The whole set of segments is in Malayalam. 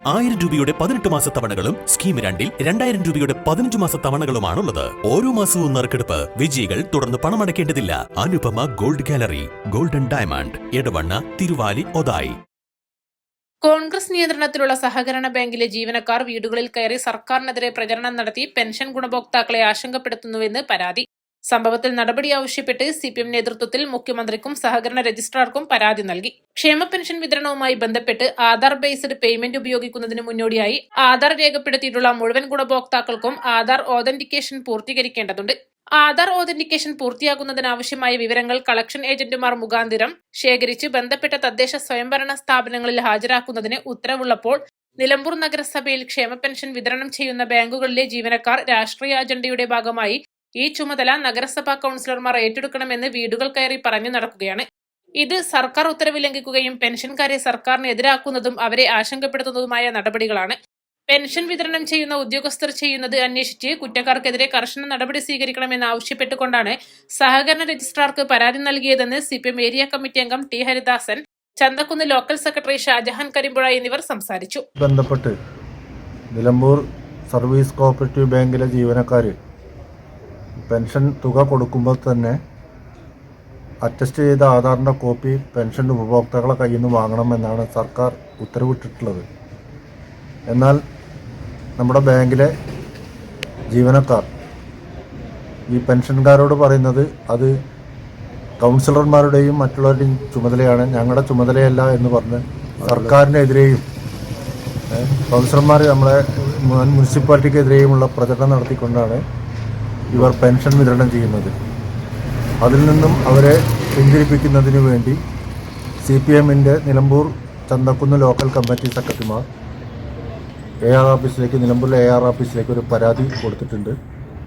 1000 രൂപയുടെ 18 മാസ തവണകളും സ്കീം 2-ൽ 2000 രൂപയുടെ 15 മാസ തവണകളുമാണുള്ളത്. ഓരോ മാസവും നറുക്കെടുപ്പ്. വിജയികൾ തുടർന്ന് പണമടയ്ക്കേണ്ടതില്ല. Anupama gold gallery, golden diamond, Edavanna, Thiruvali, Othayi. Congress നിയന്ത്രണത്തിലുള്ള സഹകരണ ബാങ്കിലെ ജീവനക്കാർ വീടുകളിൽ കയറി സർക്കാരിനെതിരെ പ്രചരണം നടത്തി പെൻഷൻ ഗുണഭോക്താക്കളെ ആശങ്കപ്പെടുത്തുന്നുവെന്ന് പരാതി. സംഭവത്തിൽ നടപടി ആവശ്യപ്പെട്ട് സിപിഎം നേതൃത്വത്തിൽ മുഖ്യമന്ത്രിക്കും സഹകരണ രജിസ്ട്രാർക്കും പരാതി നൽകി. ക്ഷേമ പെൻഷൻ വിതരണവുമായി ബന്ധപ്പെട്ട് ആധാർ ബേസ്ഡ് പേയ്മെന്റ് ഉപയോഗിക്കുന്നതിന് മുന്നോടിയായി ആധാർ രേഖപ്പെടുത്തിയിട്ടുള്ള മുഴുവൻ ഗുണഭോക്താക്കൾക്കും ആധാർ ഓതന്റിക്കേഷൻ പൂർത്തീകരിക്കേണ്ടതുണ്ട്. ആധാർ ഓതന്റിക്കേഷൻ പൂർത്തിയാക്കുന്നതിനാവശ്യമായ വിവരങ്ങൾ കളക്ഷൻ ഏജന്റുമാർ മുഖാന്തിരം ശേഖരിച്ച് ബന്ധപ്പെട്ട തദ്ദേശ സ്വയംഭരണ സ്ഥാപനങ്ങളിൽ ഹാജരാക്കുന്നതിന് ഉത്തരവുള്ളപ്പോൾ നിലമ്പൂർ നഗരസഭയിൽ ക്ഷേമ പെൻഷൻ വിതരണം ചെയ്യുന്ന ബാങ്കുകളിലെ ജീവനക്കാർ രാഷ്ട്രീയ അജണ്ടയുടെ ഭാഗമായി ഈ ചുമതല നഗരസഭാ കൌൺസിലർമാർ ഏറ്റെടുക്കണമെന്ന് വീടുകൾ കയറി പറഞ്ഞു നടക്കുകയാണ്. ഇത് സർക്കാർ ഉത്തരവ് ലംഘിക്കുകയും പെൻഷൻകാരെ സർക്കാരിന് എതിരാക്കുന്നതും അവരെ ആശങ്കപ്പെടുത്തുന്നതുമായ നടപടികളാണ്. പെൻഷൻ വിതരണം ചെയ്യുന്ന ഉദ്യോഗസ്ഥർ ചെയ്യുന്നത് അന്വേഷിച്ച് കുറ്റക്കാർക്കെതിരെ കർശന നടപടി സ്വീകരിക്കണമെന്ന് ആവശ്യപ്പെട്ടുകൊണ്ടാണ് സഹകരണ രജിസ്ട്രാർക്ക് പരാതി നൽകിയതെന്ന് സിപിഎം ഏരിയ കമ്മിറ്റി അംഗം T Haridasan, Chanthakkunnu local secretary Shajahan Karimpuzha എന്നിവർ സംസാരിച്ചു. ബന്ധപ്പെട്ട് നിലമ്പൂർ സർവീസ് കോഓപ്പറേറ്റീവ് ബാങ്കിലെ ജീവനക്കാർ പെൻഷൻ തുക കൊടുക്കുമ്പോൾ തന്നെ അറ്റസ്റ്റ് ചെയ്ത ആധാറിൻ്റെ കോപ്പി പെൻഷൻ ഉപഭോക്താക്കളെ കയ്യിൽ നിന്ന് വാങ്ങണമെന്നാണ് സർക്കാർ ഉത്തരവിട്ടിട്ടുള്ളത്. എന്നാൽ നമ്മുടെ ബാങ്കിലെ ജീവനക്കാർ ഈ പെൻഷൻകാരോട് പറയുന്നത് അത് കൗൺസിലർമാരുടെയും മറ്റുള്ളവരുടെയും ചുമതലയാണ്, ഞങ്ങളുടെ ചുമതലയല്ല എന്ന് പറഞ്ഞ് സർക്കാരിനെതിരെയും കൗൺസിലർമാർ നമ്മളെ മുനിസിപ്പാലിറ്റിക്കെതിരെയുമുള്ള പ്രചരണം നടത്തിക്കൊണ്ടാണ് ഇവർ പെൻഷൻ വിതരണം ചെയ്യുന്നത്. അതിൽ നിന്നും അവരെ പിന്തിരിപ്പിക്കുന്നതിന് വേണ്ടി CPMൻ്റെ നിലമ്പൂർ ചന്തക്കുന്ന് ലോക്കൽ കമ്മിറ്റി സെക്രട്ടറിമാർ AR ഓഫീസിലേക്ക്, നിലമ്പൂരിലെ AR ഓഫീസിലേക്ക് ഒരു പരാതി കൊടുത്തിട്ടുണ്ട്.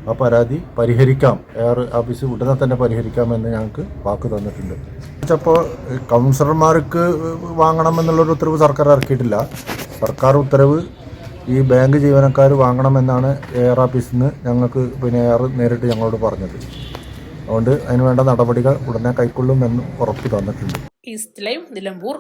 ആ പരാതി പരിഹരിക്കാം, AR ഓഫീസ് ഉടനെ തന്നെ പരിഹരിക്കാമെന്ന് ഞങ്ങൾക്ക് വാക്ക് തന്നിട്ടുണ്ട്. അപ്പോൾ കൗൺസിലർമാർക്ക് വാങ്ങണമെന്നുള്ളൊരു ഉത്തരവ് സർക്കാർ ഇറക്കിയിട്ടില്ല. സർക്കാർ ഉത്തരവ് ഈ ബാങ്ക് ജീവനക്കാർ വാങ്ങണമെന്നാണ് AR ഓഫീസിൽ നിന്ന് ഞങ്ങൾക്ക് AR നേരിട്ട് ഞങ്ങളോട് പറഞ്ഞത്. അതുകൊണ്ട് അതിനുവേണ്ട നടപടികൾ ഉടനെ കൈക്കൊള്ളുമെന്ന് ഉറപ്പ് തന്നിട്ടുണ്ട്. East live, Nilambur.